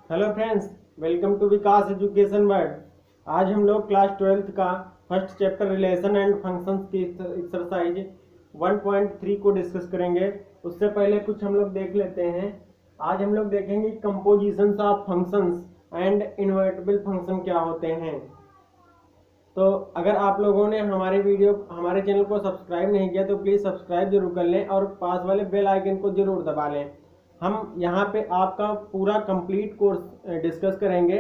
Hello friends, welcome to Vikas education world. आज हम लोग क्लास 12th का first chapter relation and functions की एक्सरसाइज 1.3 को डिस्कस करेंगे। उससे पहले कुछ हम लोग देख लेते हैं। आज हम लोग देखेंगे compositions of functions and invertible function क्या होते हैं। तो अगर आप लोगों ने हमारे चैनल को सब्सक्राइब नहीं किया तो प्लीज़ सब्सक्राइब जरूर कर लें और पास वाले बेल आइकन को जरूर दबा लें। हम यहाँ पे आपका पूरा कंप्लीट कोर्स डिस्कस करेंगे।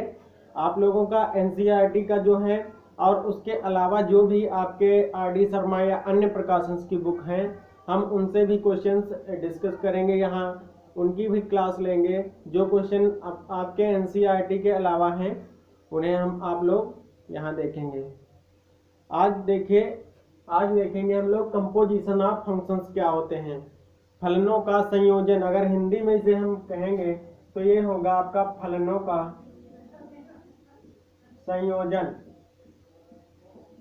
आप लोगों का एनसीईआरटी का जो है और उसके अलावा जो भी आपके आरडी शर्मा या अन्य प्रकाशंस की बुक हैं, हम उनसे भी क्वेश्चंस डिस्कस करेंगे। यहाँ उनकी भी क्लास लेंगे। जो क्वेश्चन आपके एनसीईआरटी के अलावा हैं उन्हें आप लोग यहाँ देखेंगे। आज देखेंगे हम लोग कंपोजिशन ऑफ फंक्शंस क्या होते हैं। फलनों का संयोजन, अगर हिंदी में इसे हम कहेंगे तो ये होगा आपका फलनों का संयोजन।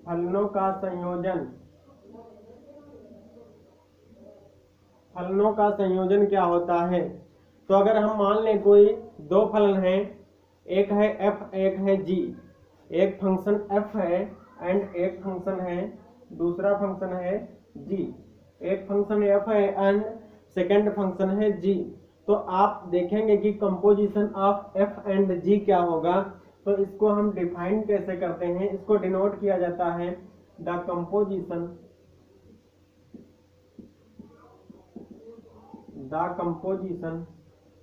फलनों का संयोजन, फलनों का संयोजन क्या होता है। तो अगर हम मान लें कोई दो फलन हैं, एक है f एक है g। एक फंक्शन f है एंड एक फंक्शन है, दूसरा फंक्शन है g। एक फंक्शन f है एंड सेकेंड फंक्शन है g। तो आप देखेंगे कि composition of f and g क्या होगा। तो इसको हम डिफाइन कैसे करते हैं, इसको डिनोट किया जाता है the composition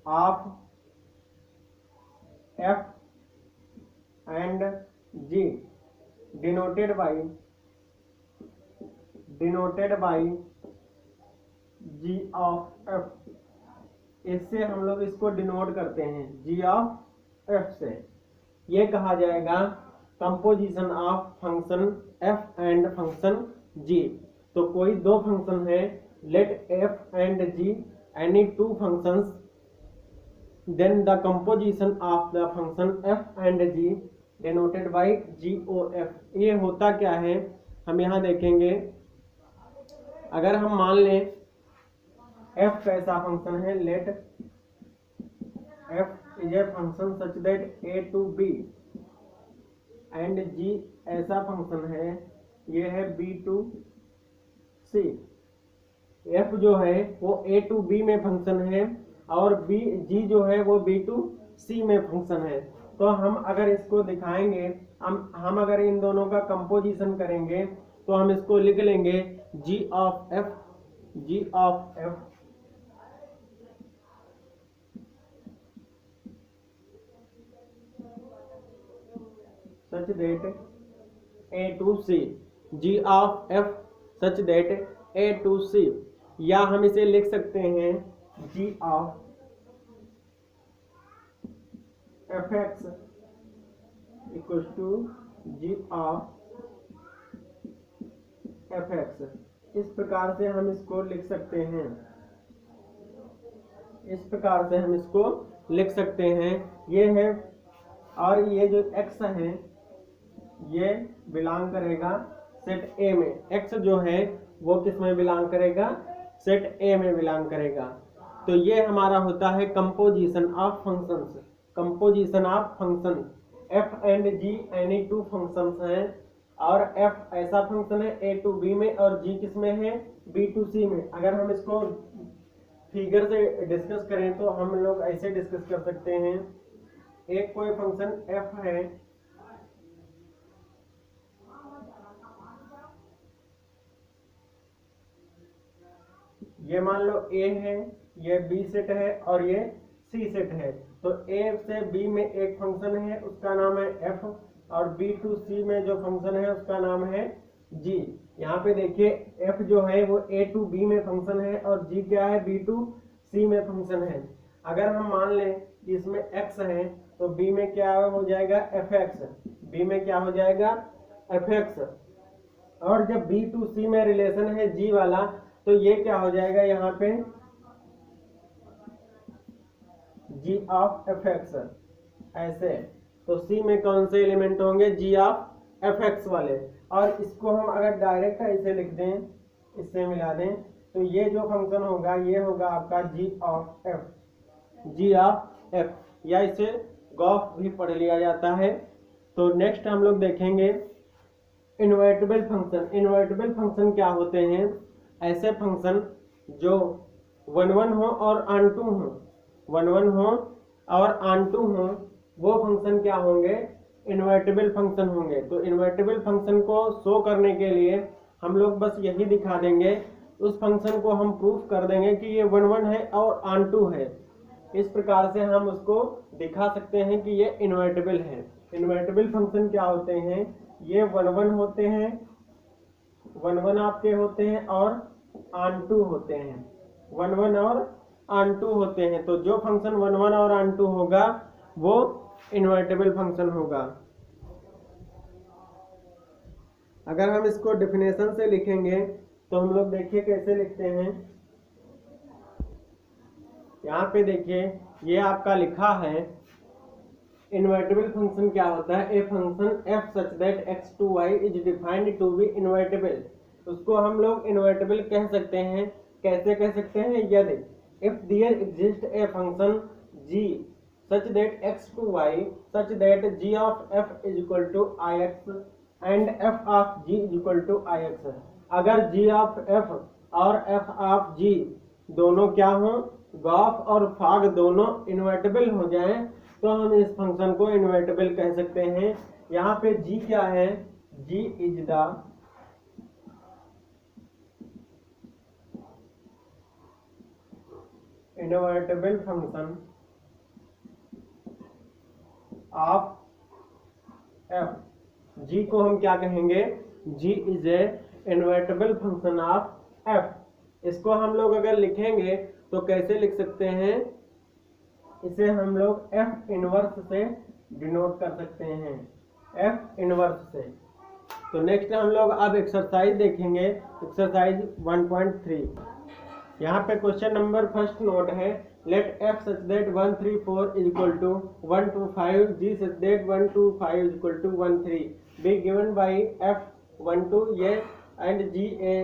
of f and g denoted by g of f। इससे हम लोग इसको डिनोट करते हैं g of f से। ये कहा जाएगा composition of function f and function g। तो कोई दो फंक्शन है, let f and g any two functions, then the composition of the function f and g denoted by GOF। ये होता क्या है हम यहाँ देखेंगे। अगर हम मान लें f कैसा फंक्शन है, let f is a function such that a to b and g ऐसा फंक्शन है, ये है b to c। f जो है वो a to b में फंक्शन है और g जो है वो b to c में फंक्शन है। तो हम अगर इसको दिखाएंगे, हम अगर इन दोनों का कंपोजिशन करेंगे तो हम इसको लिख लेंगे g of f such that a to c, g of f such that a to c। या हम इसे लिख सकते हैं g of fx equals to g of fx। इस प्रकार से हम इसको लिख सकते हैं, इस प्रकार से हम इसको लिख सकते हैं। ये है, और ये जो x है ये बिलोंग करेगा सेट A में। x जो है वो किस में बिलोंग करेगा, सेट A में बिलोंग करेगा। तो ये हमारा होता है composition of functions. Composition of function f and g any two functions हैं, और f ऐसा फंक्शन है a टू b में और g किस में है, b टू c में। अगर हम इसको फिगर से डिस्कस करें तो हम लोग ऐसे डिस्कस कर सकते हैं। एक कोई फंक्शन f है, ये मान लो a है, ये b सेट है और ये c सेट है। तो a से b में एक फंक्शन है, उसका नाम है f, और b टू c में जो फंक्शन है उसका नाम है g। यहाँ पे देखिए f जो है वो a टू b में फंक्शन है और g क्या है, b टू c में फंक्शन है। अगर हम मान लें कि इसमें x है तो b में क्या हो जाएगा, fx। b में क्या हो जाएगा, fx। और जब b टू c में रिलेशन है g वाला तो ये क्या हो जाएगा यहाँ पे, g ऑफ fx ऐसे। तो c में कौन से एलिमेंट होंगे, g ऑफ fx वाले। और इसको हम अगर डायरेक्ट ऐसे लिख दें, इससे मिला दें, तो ये जो फंक्शन होगा ये होगा आपका g ऑफ f, या इसे गॉफ भी पढ़ लिया जाता है। तो नेक्स्ट हम लोग देखेंगे इन्वर्टिबल फंक्शन। इन्वर्टिबल फंक्शन क्या होते हैं? ऐसे फंक्शन जो 1 1 हो और ऑन टू हो, 1 1 हो और ऑन टू हो, वो फंक्शन क्या होंगे? इन्वर्टिबल फंक्शन होंगे। तो इन्वर्टिबल फंक्शन को शो करने के लिए हम लोग बस यही दिखा देंगे, उस फंक्शन को हम प्रूफ कर देंगे कि ये 1 1 है और ऑन टू है। इस प्रकार से हम उसको दिखा सकते हैं कि ये इन्वर्टिबल है। इन्वर्टिबल फंक्शन क्या होते हैं? ये 1 1 होते हैं, 1 1 आपके होते हैं और ऑन टू होते हैं, 1 1 और ऑन टू होते हैं। तो जो फंक्शन 1 1 और ऑन टू होगा वो इन्वर्टिबल फंक्शन होगा। अगर हम इसको डेफिनेशन से लिखेंगे तो हम लोग देखिए कैसे लिखते हैं। यहाँ पे देखिए ये आपका लिखा है इन्वर्टिबल फंक्शन क्या होता है? A function F such that X to Y is defined to be invertible. उसको हम लोग इन्वर्टिबल कह सकते हैं। कैसे कह सकते हैं? यदि if there exist a function g such that x to y such that g of f is equal to ix and f of g is equal to ix। अगर g of f और f of g दोनों क्या हो? Gauff और फाग दोनों invertible हो जाएं तो हम इस फंक्शन को इन्वर्टिबल कह सकते हैं। यहाँ पे g क्या है? g is the invertible function of f। g को हम क्या कहेंगे? g is a invertible function of f। इसको हम लोग अगर लिखेंगे तो कैसे लिख सकते हैं? इसे हम लोग f इनवर्स से डिनोट कर सकते हैं, f इनवर्स से। तो नेक्स्ट हम लोग अब एक्सरसाइज देखेंगे, एक्सरसाइज 1.3। यहाँ पे क्वेश्चन नंबर फर्स्ट नोट है, let f such that 1 3 4 is equal to 1 2 5, g such that 1 2 5 is equal to 1 3 be given by f 1 2 ये and g a।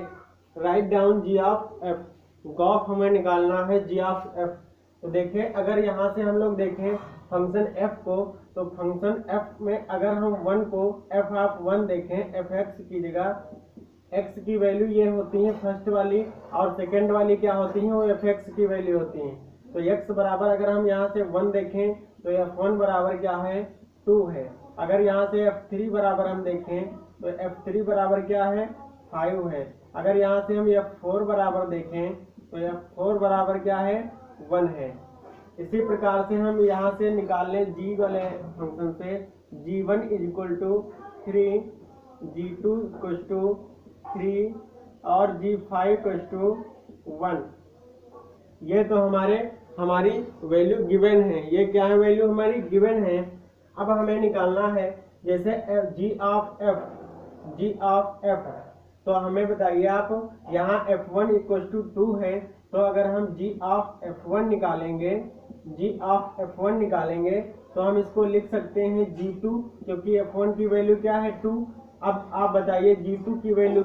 Write down g of f। गॉफ हमें निकालना है g of f। तो देखिए अगर यहाँ से हम लोग देखें फंक्शन f को, तो फंक्शन f में अगर हम 1 को f ऑफ 1 देखें, fx की जगह x की वैल्यू ये होती है फर्स्ट वाली और सेकंड वाली क्या होती है? वो fx की वैल्यू होती है। तो x बराबर अगर हम यहाँ से 1 देखें तो f1 बराबर क्या है? 2 है। अगर यहाँ से f3 बराबर हम देखें तो f3 बराबर क्या है? 5 है। अगर यहाँ से हम f4 बराबर देखें तो f4 बराबर क्या है? 1 है। इसी प्रकार से हम यहाँ से निकाल लें g वाले फंक्शन से, g1 is equal to 3, g2 equal to 3 और g5 इक्वल टू 1। ये तो हमारी वैल्यू गिवन है। ये क्या है? वैल्यू हमारी गिवन है। अब हमें निकालना है जैसे g ऑफ f। तो हमें बताइए आप, यहाँ f1 इक्वल टू 2 है, तो अगर हम g ऑफ f1 निकालेंगे तो हम इसको लिख सकते हैं g2, क्योंकि f1 की वैल्यू क्या है? 2। अब आप बताइए g2 की वैल्यू